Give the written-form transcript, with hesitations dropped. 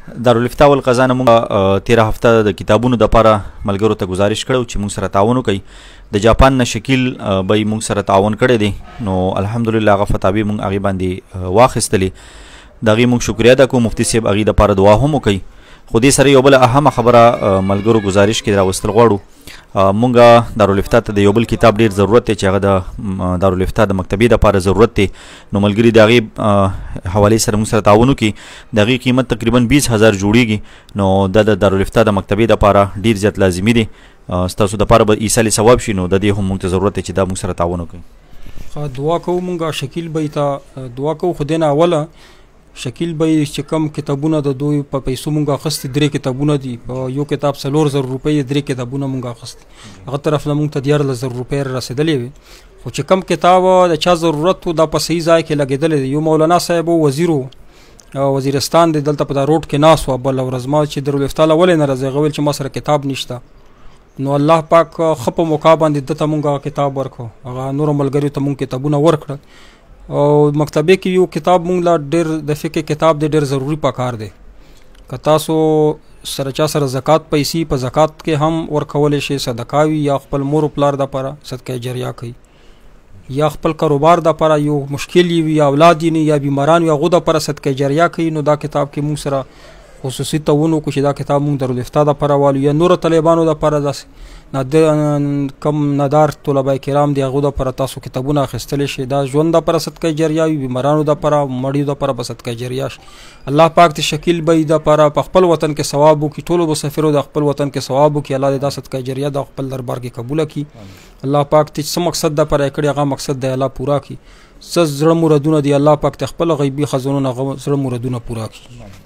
دارالفتاء والقضا نه مونږ تیره هفته د کتابونو دپاره ملګرو ته گزارش کړی چې مونږ سره تعاون وکړي. د جاپان نه شکیل به مونږ سره تعاون کړی دی، نو الحمدلله هغه فتاوی مونږ هغې باندې واخیستلې. د هغې مونږ شکریه ادا کوو. مفتي صاحب هغې دپاره دعا هم وکړئ. خو دې سره یو بله اهمه خبره ملګرو گزارش کې راوستل غواړو. مونږ دارالفتاء ته د یو بل کتاب ډېر ضرورت دی چې هغه د دارالفتاء د مکتبې دپاره ضرورت دی. نو ملګري د هغې حوالې سره مونږ سره تعاون وکړي. د هغې قیمت تقریبا 20,000 جوړیږي. نو دا د دارالفتاء د مکتبې دپاره ډېر زیات لازمي دی. ستاسو دپاره به ایصال ثواب شي، نو د دې هم مونږ ته ضرورت دی چې دا مونږ سره تعاون وکړي. دعا کوو مونږ شکیل بی ته دعا کوو. خو دې نه اوله شکیل بی چې کوم کتابونه د دوی په پیسو مونږ اخیستي 3 کتابونه دي. په یو کتاب 4,000 روپۍ 3 کتابونه مونږ اخیستي. هغه طرف نه مونږ ته 14,000 روپۍ رسېدلې وې. خو چې کوم کتاب د چا ضرورت و دا په صحیح ځای کې لګېدلی دی. یو مولانا صاحب وزیر وزیرستان دی، دلته په دا روډ کې ناست و. بله ورځ ما چې دارالفتاء له ولې نه راځي هغه ویل چې ما سره کتاب نشته. نو الله پاک ښه په موقع باندې دته مونږ کتاب ورکړو. هغه نورو ملګریو ته مونږ کتابونه ورکړل. او مکتبې کې یو کتاب مونږ لا ډېر د فقه کتاب دی، ډېر ضروري پکار دی. که تاسو سره چا سره زکات پیسې په زکات کې هم ورکولی شئ، صدقه وي یا خپل مور و پلار دپاره صدقه جریه کوي، یا خپل کاروبار دپاره یو مشکل وي یا اولاد یې یا بیماران وي هغو دپاره صدقه جریه کوي. نو دا کتاب کې مونږ سره خصوصي تعاون وکړو چې دا کتاب مونږ دارالفتاء دپاره والو یا نورو طالبانو دپاره داسې کم نادار طلبه کرام دی هغو دپاره تاسو کتابونه اخیستلی شئ. دا ژوند دپاره صدقه جریه وي، بیمارانو دپاره، مړیو دپاره به صدقه جریه شي. الله پاک د شکیل بی دپاره په خپل وطن کې ثواب وکړي. ټولو مسافرو د خپل وطن کې ثواب وکړي. الله دې دا صدقه جریه د خپل دربار کې قبوله کړي. الله پاک ته څه مقصد دپاره یې کړي هغه مقصد دی الله پوره کړي. څه زړه مرادونه دي الله پاک ته خپل غیبي خزانو نه زړه مرادونه پوره کړي.